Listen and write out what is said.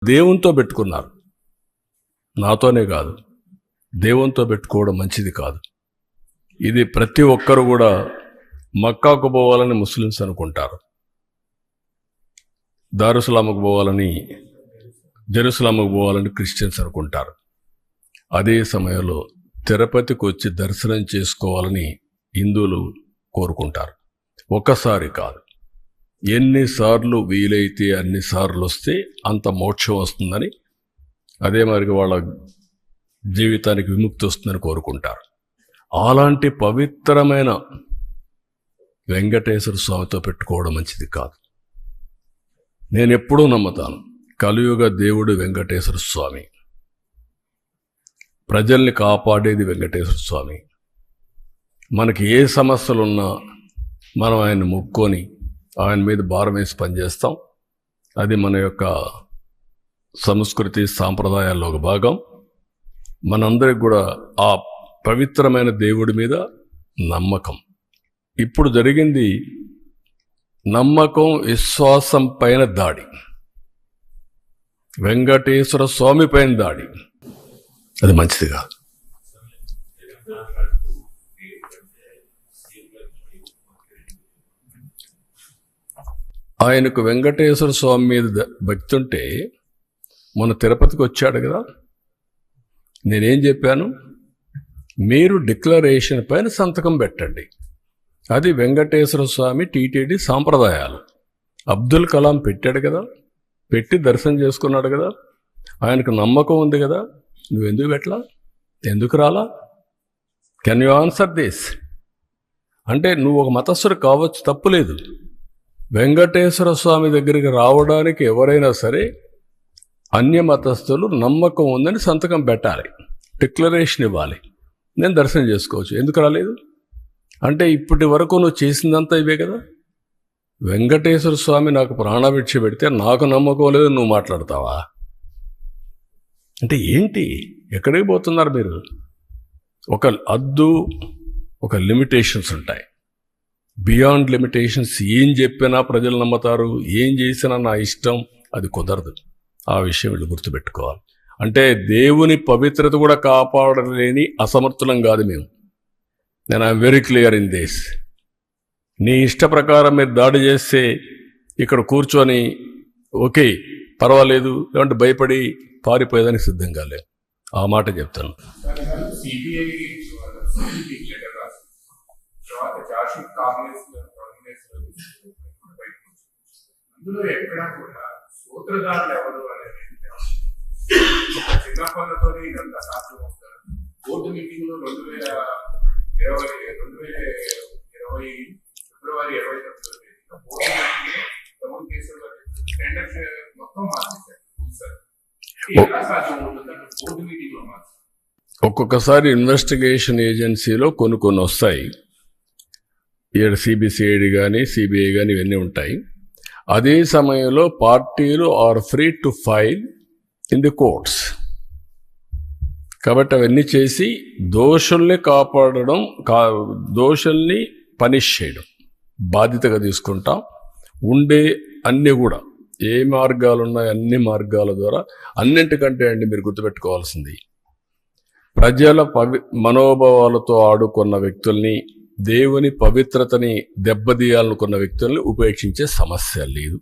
దేవునితో పెట్టుకున్నారు. నాతోనే కాదు, దేవునితో పెట్టుకోవడం మంచిది కాదు. ఇది ప్రతి ఒక్కరు కూడా మక్కాకు పోవాలని ముస్లిమ్స్ అనుకుంటారు, దారుసలాముకు పోవాలని, జెరూసలాముకు పోవాలని క్రిస్టియన్స్ అనుకుంటారు. అదే సమయంలో తిరుపతికి వచ్చి దర్శనం చేసుకోవాలని హిందువులు కోరుకుంటారు. ఒక్కసారి కాదు, ఎన్నిసార్లు వీలైతే అన్నిసార్లు వస్తే అంత మోక్షం వస్తుందని, అదే మరి వాళ్ళ జీవితానికి విముక్తి వస్తుందని కోరుకుంటారు. అలాంటి పవిత్రమైన వెంకటేశ్వర స్వామితో పెట్టుకోవడం మంచిది కాదు. నేను ఎప్పుడూ నమ్ముతాను, కలియుగ దేవుడు వెంకటేశ్వర స్వామి, ప్రజల్ని కాపాడేది వెంకటేశ్వర స్వామి. మనకి ఏ సమస్యలున్నా మనం ఆయన్ని మొక్కొని ఆయన మీద భారం వేసి పనిచేస్తాం. అది మన యొక్క సంస్కృతి సాంప్రదాయాల్లో ఒక భాగం. మనందరికి కూడా ఆ పవిత్రమైన దేవుడి మీద నమ్మకం. ఇప్పుడు జరిగింది నమ్మకం విశ్వాసం పైన దాడి, వెంకటేశ్వర స్వామి పైన దాడి. అది మంచిది కాదు. ఆయనకు వెంకటేశ్వర స్వామి మీద భక్తి ఉంటే మొన్న తిరుపతికి వచ్చాడు కదా, నేనేం చెప్పాను? మీరు డిక్లరేషన్ పైన సంతకం పెట్టండి. అది వెంకటేశ్వర స్వామి టీటీడీ సాంప్రదాయాలు. అబ్దుల్ కలాం పెట్టాడు కదా, పెట్టి దర్శనం చేసుకున్నాడు కదా, ఆయనకు నమ్మకం ఉంది కదా, నువ్వెందుకు పెట్టలా? ఎందుకు రాలా? Can you answer this? అంటే నువ్వు ఒక మతస్థుడు కావచ్చు, తప్పులేదు. వెంకటేశ్వర స్వామి దగ్గరికి రావడానికి ఎవరైనా సరే అన్య మతస్థులు నమ్మకం ఉందని సంతకం పెట్టాలి, డిక్లరేషన్ ఇవ్వాలి. నేను దర్శనం చేసుకోవచ్చు. ఎందుకు రాలేదు? అంటే ఇప్పటి వరకు నువ్వు చేసిందంతా ఇవే కదా. వెంకటేశ్వర స్వామి నాకు ప్రాణభిక్ష పెడితే నాకు నమ్మకం లేదు, నువ్వు మాట్లాడతావా? అంటే ఏంటి? ఎక్కడికి పోతున్నారు మీరు? ఒక హద్దు, ఒక లిమిటేషన్స్ ఉంటాయి. బియాండ్ లిమిటేషన్స్ ఏం చెప్పినా ప్రజలు నమ్ముతారు, ఏం చేసినా నా ఇష్టం, అది కుదరదు. ఆ విషయం వీళ్ళు గుర్తుపెట్టుకోవాలి. అంటే దేవుని పవిత్రత కూడా కాపాడలేని అసమర్థులం కాదు మేము. నేను I'm very clear in this. నీ ఇష్ట ప్రకారం మీరు దాడి చేస్తే ఇక్కడ కూర్చొని ఓకే పర్వాలేదు, లేదంటే భయపడి పారిపోయేదానికి సిద్ధంగా లేదు. ఆ మాట చెప్తాను. అందులో ఎక్కడా కూడా సూత్రధారులు ఎవరు అనేది చిన్న పనులతో ఇదంతా సాధ్యం అవుతారు. బోర్డు మీటింగ్ లో 2020 ఫిబ్రవరి 29 బోర్డు మీటింగ్ లో టెండర్ మొత్తం మార్చేశారు. ఎలా సాధ్యం అవుతుందంటే బోర్డు మీటింగ్ లో మార్చారు. ఒక్కొక్కసారి ఇన్వెస్టిగేషన్ ఏజెన్సీలో కొన్ని వస్తాయి. సిబిసిఐడి కానీ సిబిఐ కానీ ఇవన్నీ ఉంటాయి. అదే సమయంలో పార్టీలు are free to file in the courts. కాబట్టి అవన్నీ చేసి దోషుల్ని కాపాడడం, దోషుల్ని పనిష్ చేయడం బాధ్యతగా తీసుకుంటాం. ఉండే అన్నీ కూడా ఏ మార్గాలు ఉన్నాయో అన్ని మార్గాల ద్వారా, అన్నింటికంటే అండి మీరు గుర్తుపెట్టుకోవాల్సింది, ప్రజల మనోభావాలతో ఆడుకున్న వ్యక్తుల్ని, దేవుని పవిత్రతని దెబ్బతీయాలనుకున్న వ్యక్తుల్ని ఉపేక్షించే సమస్య లేదు.